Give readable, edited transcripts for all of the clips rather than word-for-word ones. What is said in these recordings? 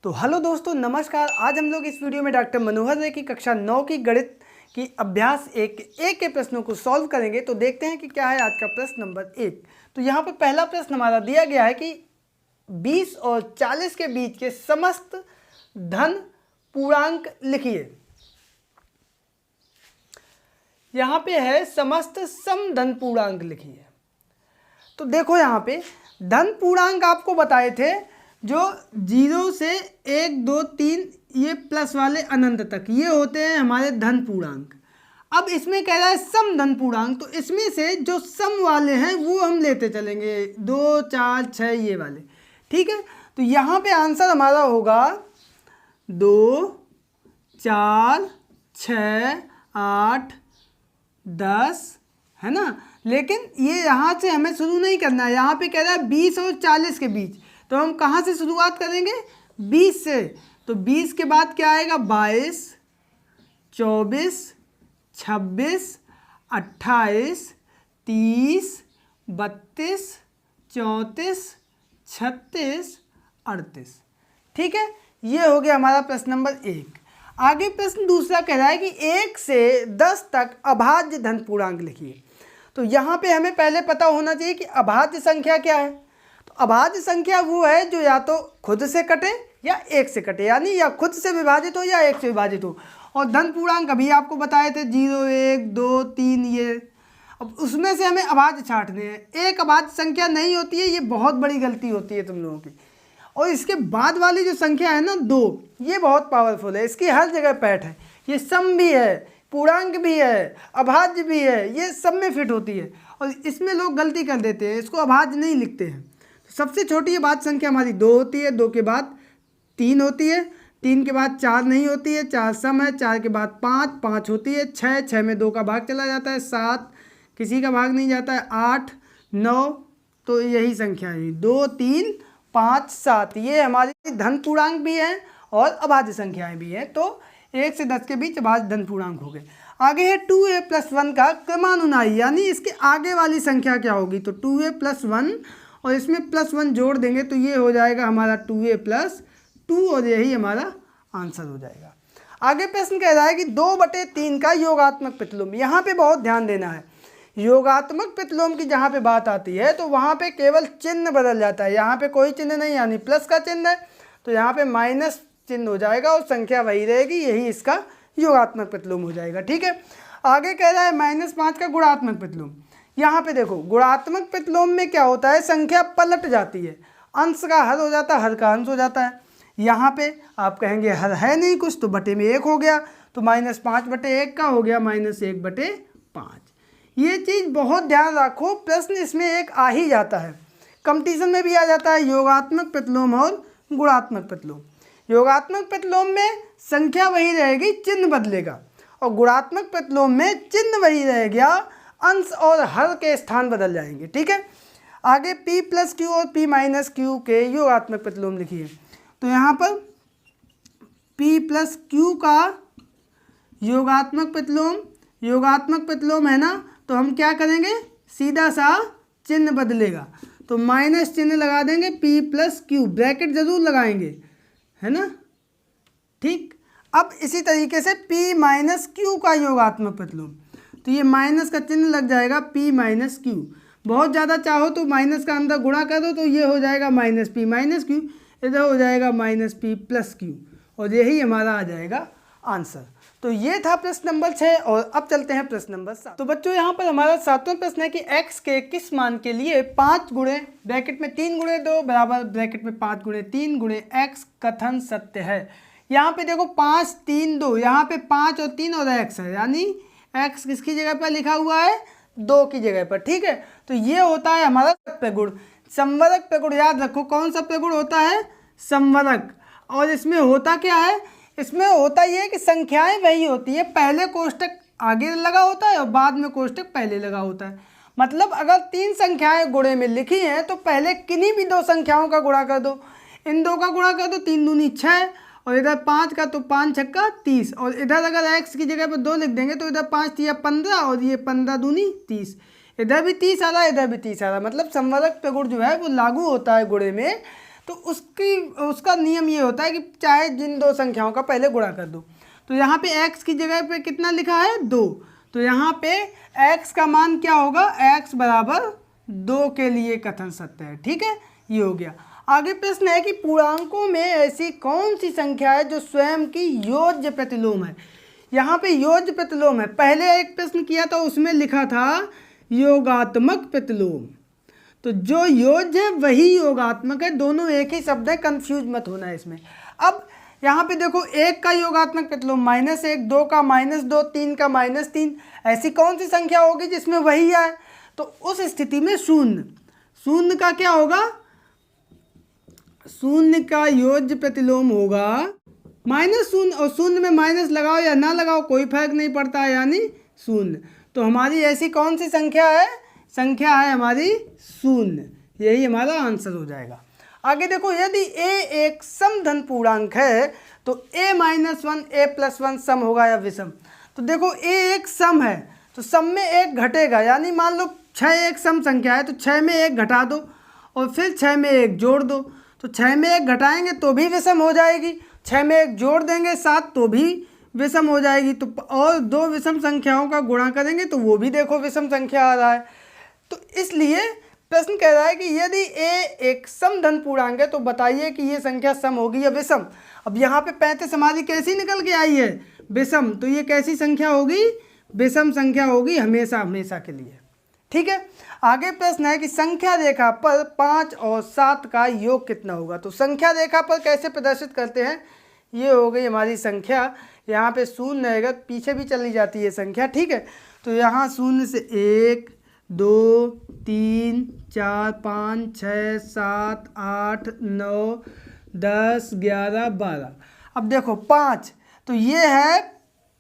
तो हेलो दोस्तों, नमस्कार। आज हम लोग इस वीडियो में डॉक्टर मनोहर रे की कक्षा 9 की गणित की अभ्यास एक के प्रश्नों को सॉल्व करेंगे। तो देखते हैं कि क्या है आज का प्रश्न नंबर 1। तो यहाँ पर पहला प्रश्न हमारा दिया गया है कि 20 और 40 के बीच के समस्त धन पूर्णांक लिखिए। यहाँ पे है समस्त सम धन पूर्णांक लिखिए। तो देखो यहाँ पे धन पूर्णांक आपको बताए थे जो 0 से 1, 2, 3 ये प्लस वाले अनंत तक ये होते हैं हमारे धन पूर्णांक। अब इसमें कह रहा है सम धन पूर्णांक, तो इसमें से जो सम वाले हैं वो हम लेते चलेंगे 2, 4, 6 ये वाले। ठीक है, तो यहाँ पे आंसर हमारा होगा 2, 4, 6, 8, 10, है ना। लेकिन ये यहाँ से हमें शुरू नहीं करना है, यहाँ पे कह रहा है 20 और 40 के बीच। तो हम कहाँ से शुरुआत करेंगे? 20 से। तो 20 के बाद क्या आएगा? 22, 24, 26, 28, 30, 32, 34, 36, 38। ठीक है, ये हो गया हमारा प्रश्न नंबर 1। आगे प्रश्न दूसरा कह रहा है कि 1 से 10 तक अभाज्य धन पूर्णांक लिखिए। तो यहाँ पे हमें पहले पता होना चाहिए कि अभाज्य संख्या क्या है। तो अभाज्य संख्या वो है जो या तो खुद से कटे या 1 से कटे, यानी या खुद से विभाजित हो या 1 से विभाजित हो। और धन पूर्णांक अभी आपको बताए थे 0, 1, 2, 3 ये। अब उसमें से हमें अभाज्य छांटने हैं। एक अभाज्य संख्या नहीं होती है, ये बहुत बड़ी गलती होती है तुम लोगों की। और इसके बाद वाली जो संख्या है ना 2, ये बहुत पावरफुल है, इसकी हर जगह पैठ है। ये सम भी है, पूर्णांक भी है, अभाज्य भी है, ये सब में फिट होती है। और इसमें लोग गलती कर देते हैं, इसको अभाज्य नहीं लिखते हैं। तो सबसे छोटी अभाज्य संख्या हमारी 2 होती है, 2 के बाद 3 होती है, 3 के बाद 4 नहीं होती है, 4 सम है, 4 के बाद 5, 5 होती है, 6 में 2 का भाग चला जाता है, 7 किसी का भाग नहीं जाता है, 8, 9। तो यही संख्या है 2, 3, 5, 7। ये हमारी धन पूर्णांक भी है और अभाज्य संख्याएं भी हैं। तो 1 से 10 के बीच अभाज्य धन पूर्णांक हो गए। आगे है 2a+1 का क्रमानुनायी, यानी इसके आगे वाली संख्या क्या होगी? तो 2a+1 और इसमें +1 जोड़ देंगे तो ये हो जाएगा हमारा 2a+2 और यही हमारा आंसर हो जाएगा। आगे प्रश्न कह रहा है कि 2/3 का योगात्मक प्रतिलोम। यहाँ पे बहुत ध्यान देना है। योगात्मक प्रतिलोम की जहाँ पे बात आती है तो वहाँ पे केवल चिन्ह बदल जाता है। यहाँ पे कोई चिन्ह नहीं, यानी प्लस का चिन्ह है तो यहाँ पे माइनस चिन्ह हो जाएगा और संख्या वही रहेगी, यही इसका योगात्मक प्रतिलोम हो जाएगा। ठीक है, आगे कह रहा है -5 का गुणात्मक प्रतिलोम। यहाँ पे देखो गुणात्मक प्रतिलोम में क्या होता है, संख्या पलट जाती है, अंश का हर हो जाता है, हर का अंश हो जाता है। यहाँ पे आप कहेंगे हर है नहीं कुछ, तो बटे में 1 हो गया, तो -5/1 का हो गया -1/5। ये चीज़ बहुत ध्यान रखो, प्रश्न इसमें एक आ ही जाता है, कंपटीशन में भी आ जाता है, योगात्मक प्रतिलोम और गुणात्मक प्रतिलोम। योगात्मक प्रतिलोम में संख्या वही रहेगी, चिन्ह बदलेगा, और गुणात्मक प्रतिलोम में चिन्ह वही रहेगा, अंश और हर के स्थान बदल जाएंगे। ठीक है, आगे p+q और p-q के योगात्मक प्रतिलोम लिखिए। तो यहाँ पर p+q का योगात्मक प्रतिलोम है ना, तो हम क्या करेंगे, सीधा सा चिन्ह बदलेगा, तो माइनस चिन्ह लगा देंगे, p+q ब्रैकेट जरूर लगाएंगे, है ना। ठीक, अब इसी तरीके से p-q का योगात्मक प्रतिलोम, तो ये माइनस का चिन्ह लग जाएगा p-q। बहुत ज़्यादा चाहो तो माइनस का अंदर गुणा कर दो, तो ये हो जाएगा -p-q, इधर हो जाएगा -p+q, और यही हमारा आ जाएगा आंसर। तो ये था प्रश्न नंबर 6 और अब चलते हैं प्रश्न नंबर 7। तो बच्चों यहाँ पर हमारा 7वां प्रश्न है कि x के किस मान के लिए 5 गुणे ब्रैकेट में 3 गुणे 2 बराबर ब्रैकेट में 5 गुणे 3 गुणे x कथन सत्य है। यहाँ पे देखो 5, 3, 2, यहाँ पे 5 और 3 और x है, यानी x किसकी जगह पर लिखा हुआ है? 2 की जगह पर। ठीक है, तो ये होता है हमारा प्रगुण, संवरक प्रगुण। याद रखो कौन सा प्रगुण होता है? संवरक। और इसमें होता क्या है? इसमें होता ये है कि संख्याएं वही होती है, पहले कोष्टक आगे लगा होता है और बाद में कोष्टक पहले लगा होता है। मतलब अगर 3 संख्याएं गुणे में लिखी हैं तो पहले किन्हीं भी 2 संख्याओं का गुणा कर दो, इन 2 का गुणा कर दो, 3 दूनी 6, और इधर 5 का तो 5 छक्का 30, और इधर अगर x की जगह पर 2 लिख देंगे तो इधर 5 तिया 15 और ये 15 दूनी 30, इधर भी 30 आ रहा है, इधर भी 30 आ रहा है। मतलब संवरक प्रगुण जो है वो लागू होता है गुणे में। तो उसका नियम ये होता है कि चाहे जिन दो संख्याओं का पहले गुणा कर दो। तो यहाँ पे x की जगह पे कितना लिखा है 2, तो यहाँ पे x का मान क्या होगा, x बराबर 2 के लिए कथन सत्य है। ठीक है, ये हो गया। आगे प्रश्न है कि पूर्णांकों में ऐसी कौन सी संख्या है जो स्वयं की योज्य प्रतिलोम है। यहाँ पे योज्य प्रतिलोम है। पहले एक प्रश्न किया था उसमें लिखा था योगात्मक प्रतिलोम, तो जो योज्य है वही योगात्मक है, दोनों एक ही शब्द है, कंफ्यूज मत होना है इसमें। अब यहाँ पे देखो 1 का योगात्मक प्रतिलोम -1, 2 का -2, 3 का -3, ऐसी कौन सी संख्या होगी जिसमें वही आए। तो उस स्थिति में शून्य का क्या होगा, शून्य का योज्य प्रतिलोम होगा -0, और शून्य में माइनस लगाओ या ना लगाओ कोई फर्क नहीं पड़ता है, यानी 0। तो हमारी ऐसी कौन सी संख्या है, संख्या है हमारी 0, यही हमारा आंसर हो जाएगा। आगे देखो, यदि a एक समधन पूर्णांक है तो a -1 a + 1 सम होगा या विषम। तो देखो a एक सम है तो सम में 1 घटेगा, यानी मान लो 6 एक सम संख्या है तो 6 में 1 घटा दो और फिर 6 में 1 जोड़ दो, तो 6 में 1 घटाएंगे तो भी विषम हो जाएगी, 6 में 1 जोड़ देंगे 7 तो भी विषम हो जाएगी। तो और 2 विषम संख्याओं का गुणा करेंगे तो वो भी देखो विषम संख्या आ रहा है। तो इसलिए प्रश्न कह रहा है कि यदि a एक समधन पूर्णांक है तो बताइए कि ये संख्या सम होगी या विषम। अब यहाँ पे 35 हमारी कैसी निकल के आई है, विषम, तो ये कैसी संख्या होगी, विषम संख्या होगी हमेशा हमेशा के लिए। ठीक है, आगे प्रश्न है कि संख्या रेखा पर 5 और 7 का योग कितना होगा। तो संख्या रेखा पर कैसे प्रदर्शित करते हैं, ये हो गई हमारी संख्या, यहाँ पे 0 रहेगा, पीछे भी चली जाती है संख्या। ठीक है, तो यहाँ 0 से 1 2 3 4 5 6 7 8 9 10 11 12। अब देखो 5, तो ये है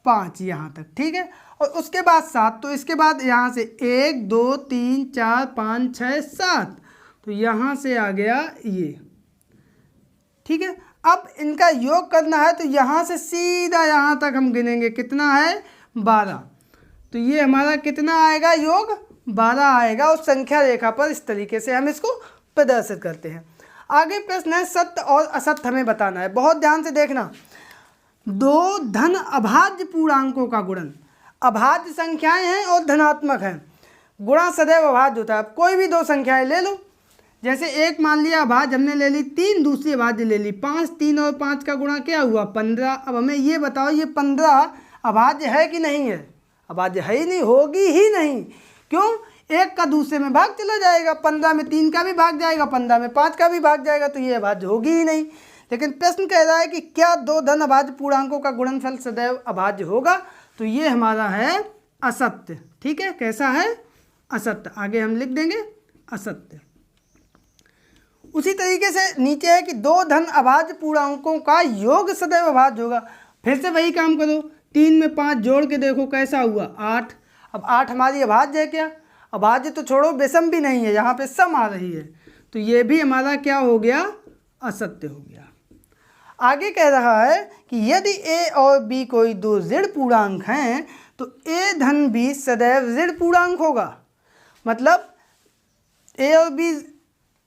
5 यहाँ तक। ठीक है, और उसके बाद 7, तो इसके बाद यहाँ से 1 2 3 4 5 6 7, तो यहाँ से आ गया ये। ठीक है, अब इनका योग करना है तो यहाँ से सीधा यहाँ तक हम गिनेंगे, कितना है 12, तो ये हमारा कितना आएगा, योग 12 आएगा। उस संख्या रेखा पर इस तरीके से हम इसको प्रदर्शित करते हैं। आगे प्रश्न है सत्य और असत्य हमें बताना है, बहुत ध्यान से देखना। 2 धन अभाज्य पूर्णांकों का गुणन, अभाज्य संख्याएं हैं और धनात्मक हैं, गुणा सदैव अभाज्य होता है। अब कोई भी 2 संख्याएं ले लो, जैसे एक मान लिया अभाज्य हमने ले ली 3, दूसरी अभाज्य ले ली 5, 3 और 5 का गुणा क्या हुआ 15। अब हमें ये बताओ ये 15 अभाज्य है कि नहीं है, अभाज्य है ही नहीं, होगी ही नहीं। क्यों, एक का दूसरे में भाग चला जाएगा, 15 में 3 का भी भाग जाएगा, 15 में 5 का भी भाग जाएगा, तो ये अभाज्य होगी ही नहीं। लेकिन प्रश्न कह रहा है कि क्या 2 धन अभाज्य पूर्णांकों का गुणनफल सदैव अभाज्य होगा, तो ये हमारा है असत्य। ठीक है, कैसा है, असत्य, आगे हम लिख देंगे असत्य। उसी तरीके से नीचे है कि 2 धन अभाज्य पूर्णांकों का योग सदैव अभाज्य होगा। फिर से वही काम करो, 3 में 5 जोड़ के देखो कैसा हुआ 8। अब 8 हमारी अभाज्य है क्या, अभाज्य तो छोड़ो, विषम भी नहीं है, यहाँ पे सम आ रही है, तो ये भी हमारा क्या हो गया, असत्य हो गया। आगे कह रहा है कि यदि a और b कोई 2 ऋण पूर्णांक हैं तो a धन b सदैव ऋण पूर्णांक होगा। मतलब a और b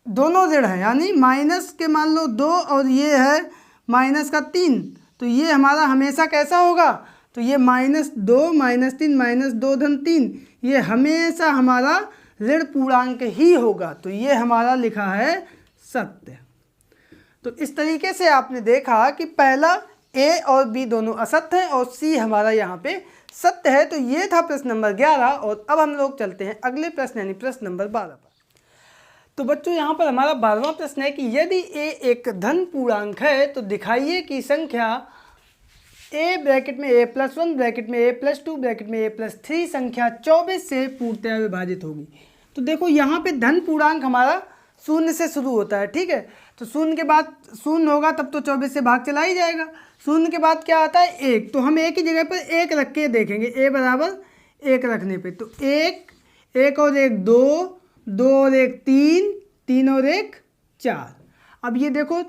दोनों ऋण हैं, यानी माइनस के मान लो 2 और ये है माइनस का 3, तो ये हमारा हमेशा कैसा होगा, तो ये -2 -3 -2 धन 3, ये हमेशा हमारा ऋण पूर्णांक ही होगा। तो ये हमारा लिखा है सत्य। तो इस तरीके से आपने देखा कि पहला a और b दोनों असत्य हैं और c हमारा यहाँ पे सत्य है। तो ये था प्रश्न नंबर 11 और अब हम लोग चलते हैं अगले प्रश्न यानी प्रश्न नंबर 12 पर। तो बच्चों यहाँ पर हमारा 12वां प्रश्न है कि यदि a एक धन पूर्णांक है तो दिखाइए कि संख्या a ब्रैकेट में a+1 ब्रैकेट में a+2 ब्रैकेट में a+3 संख्या 24 से पूर्णतया विभाजित होगी। तो देखो यहाँ पे धन पूर्णांक हमारा 0 से शुरू होता है। ठीक है, तो 0 के बाद 0 होगा तब तो 24 से भाग चला ही जाएगा। 0 के बाद क्या आता है 1, तो हम 1 की जगह पर 1 रख के देखेंगे, a बराबर 1 रखने पे तो 1 और 1 2, 2 और 1 3, 3 और 1 4। अब ये देखो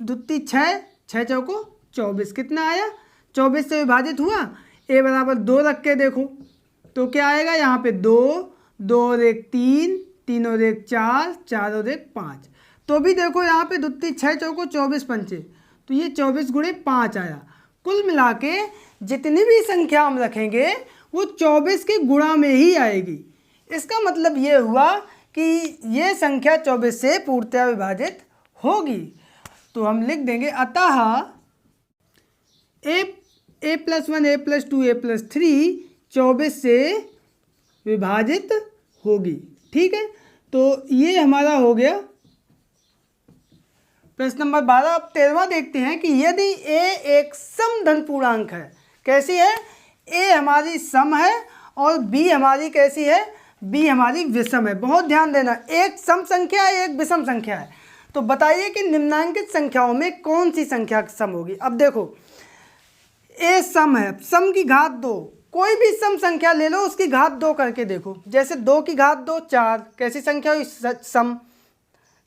दुत्ती 6, 6 चौको 24, कितना आया 24 से विभाजित हुआ, a बराबर 2 रख के देखो तो क्या आएगा, यहाँ पे 2, 2 और 1 3, 3 और 1 4, 4 और 1 5। तो भी देखो यहाँ पे दुत्ती 6 चौको 24 पंचे, तो ये 24 गुणे 5 आया। कुल मिला के जितनी भी संख्या हम रखेंगे वो 24 के गुणा में ही आएगी। इसका मतलब ये हुआ कि ये संख्या 24 से पूर्णतः विभाजित होगी। तो हम लिख देंगे अतः a+1 a+2 a+3 24 से विभाजित होगी। ठीक है, तो ये हमारा हो गया प्रश्न नंबर 12। अब 13वां देखते हैं कि यदि a एक सम धन पूर्णांक है, कैसी है, a हमारी सम है और b हमारी कैसी है, b हमारी विषम है। बहुत ध्यान देना, एक सम संख्या है एक विषम संख्या है। तो बताइए कि निम्नांकित संख्याओं में कौन सी संख्या सम होगी। अब देखो a सम है, सम की घात 2, कोई भी सम संख्या ले लो उसकी घात 2 करके देखो। जैसे 2 की घात 2 4, कैसी संख्या हुई, सम।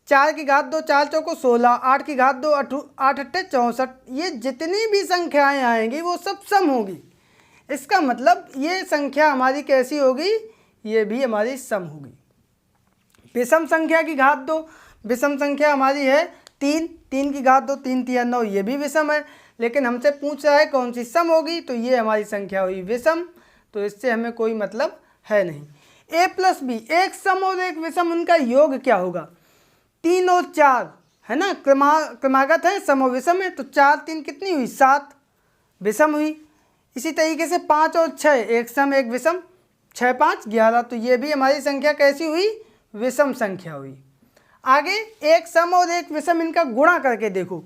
4 की घात 2 4 चौको 16, 8 की घात 2 8 अट्ठे 64। ये जितनी भी संख्याएं आएंगी वो सब सम होगी। इसका मतलब ये संख्या हमारी कैसी होगी, ये भी हमारी सम होगी। विषम संख्या की घात 2, विषम संख्या हमारी है 3, 3 की घात 2 3 3 9, ये भी विषम है। लेकिन हमसे पूछ रहा है कौन सी सम होगी, तो ये हमारी संख्या हुई विषम, तो इससे हमें कोई मतलब है नहीं। a+b एक सम और एक विषम, उनका योग क्या होगा, 3 और 4 है ना, क्रमागत है, सम और विषम है, तो 4 3 कितनी हुई 7, विषम हुई। इसी तरीके से 5 और 6 एक सम एक विषम, 6 5 11, तो ये भी हमारी संख्या कैसी हुई, विषम संख्या हुई। आगे एक सम और एक विषम, इनका गुणा करके देखो,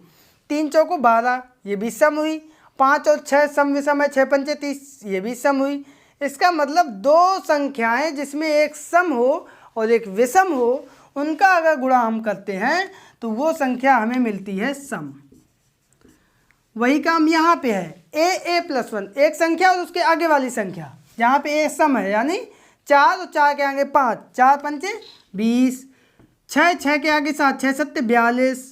3 चौको 12, ये भी सम हुई। 5 और 6 सम विषम है, 6 पंचे 30, ये भी सम हुई। इसका मतलब दो संख्याएं जिसमें एक सम हो और एक विषम हो, उनका अगर गुणा हम करते हैं तो वो संख्या हमें मिलती है सम। वही काम यहाँ पे है, a+1 एक संख्या और उसके आगे वाली संख्या, यहाँ पे a सम है यानी 4 और 4 के आगे 5, 4 पंचे 20, 6 6 के आगे 7, 6 7 42,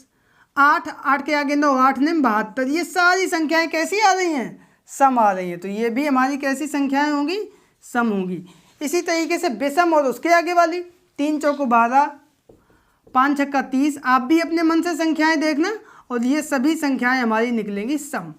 8 8 के आगे 9, 8 9 72। ये सारी संख्याएं कैसी आ रही हैं, सम आ रही हैं, तो ये भी हमारी कैसी संख्याएं होंगी, सम होंगी। इसी तरीके से विषम और उसके आगे वाली, 3 चौको 12, 5 छक्का 30, आप भी अपने मन से संख्याएं देखना और ये सभी संख्याएं हमारी निकलेंगी सम।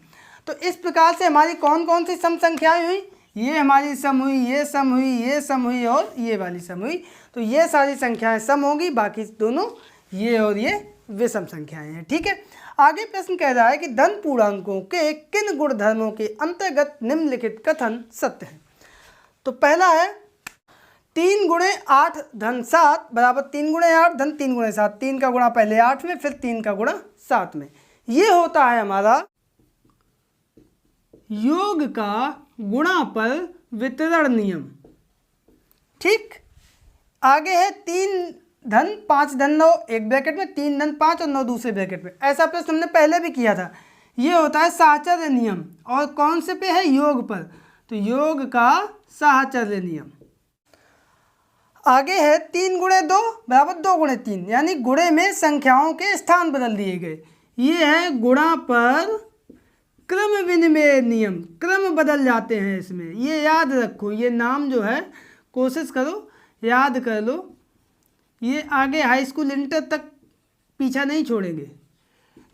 तो इस प्रकार से हमारी कौन कौन सी सम संख्याएं हुई, ये हमारी सम हुई, ये सम हुई, ये सम हुई और ये वाली सम हुई। तो ये सारी संख्याएं सम होंगी, बाकी दोनों ये और ये विषम संख्याएं हैं। ठीक है, आगे प्रश्न कह रहा है कि धन पूर्णांकों के किन गुणधर्मों के अंतर्गत निम्नलिखित कथन सत्य है। तो पहला है 3 गुणे 8 धन 7 बराबर 3 गुणे 8 धन 3 गुणे 7। 3 का गुणा पहले 8 में, फिर 3 का गुणा 7 में। ये होता है हमारा योग का गुणा पर वितरण नियम। ठीक, आगे है 3 धन 5 धन 9 एक ब्रैकेट में, 3 धन 5 और 9 दूसरे ब्रैकेट में। ऐसा प्रश्न हमने पहले भी किया था। ये होता है साहचर्य नियम, और कौन से पे है, योग पर, तो योग का साहचर्य नियम। आगे है 3 गुणे 2 बराबर 2 गुणे 3, यानी गुणे में संख्याओं के स्थान बदल दिए गए। ये है गुणा पर क्रम विनिमय नियम, क्रम बदल जाते हैं इसमें, ये याद रखो। ये नाम जो है कोशिश करो याद कर लो, ये आगे हाई स्कूल इंटर तक पीछा नहीं छोड़ेंगे।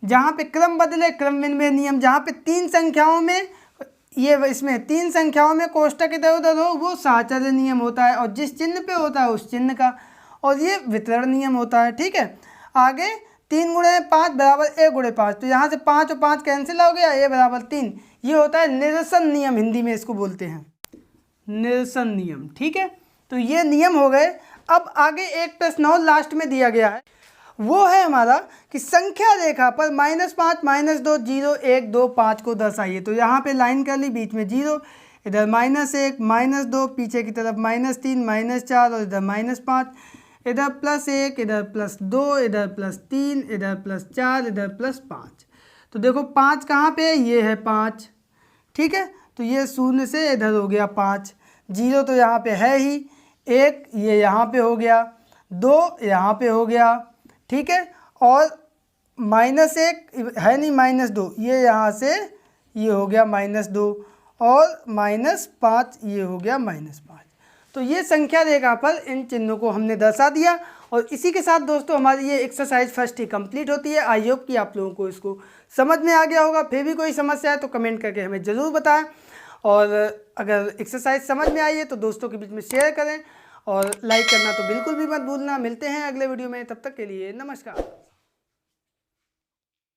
जहाँ पे क्रम बदले क्रम विनिमय नियम, जहाँ पे 3 संख्याओं में, ये इसमें 3 संख्याओं में कोष्टक इधर उधर हो, वो साहचर्य नियम होता है, और जिस चिन्ह पे होता है उस चिन्ह का, और ये वितरण नियम होता है। ठीक है, आगे 3 गुणे 5 बराबर 1 गुणे 5, तो यहाँ से 5 और 5 कैंसिल हो गया, a बराबर 3। ये होता है निरसन नियम, हिंदी में इसको बोलते हैं निरसन नियम। ठीक है, तो ये नियम हो गए। अब आगे एक प्रश्न और लास्ट में दिया गया है, वो है हमारा कि संख्या रेखा पर -5 -2 0 1 2 5 को दर्शाइए। तो यहाँ पे लाइन कर ली, बीच में 0, इधर -1 -2, पीछे की तरफ -3 -4 और इधर -5, इधर +1 इधर +2 इधर +3 इधर +4 इधर +5। तो देखो 5 कहाँ पे है, ये है 5। ठीक है, तो ये 0 से इधर हो गया 5, 0 तो यहाँ पे है ही, 1 ये यहाँ पे हो गया, 2 यहाँ पे हो गया। ठीक है, और -1 है नहीं, -2 ये यहाँ से ये हो गया -2, और -5 ये हो गया -5। तो ये संख्या रेखा पर इन चिन्हों को हमने दर्शा दिया, और इसी के साथ दोस्तों हमारी ये एक्सरसाइज फर्स्ट ही कंप्लीट होती है। आई होप कि आप लोगों को इसको समझ में आ गया होगा। फिर भी कोई समस्या है तो कमेंट करके हमें ज़रूर बताएं, और अगर एक्सरसाइज समझ में आई है तो दोस्तों के बीच में शेयर करें, और लाइक करना तो बिल्कुल भी मत भूलना। मिलते हैं अगले वीडियो में, तब तक के लिए नमस्कार।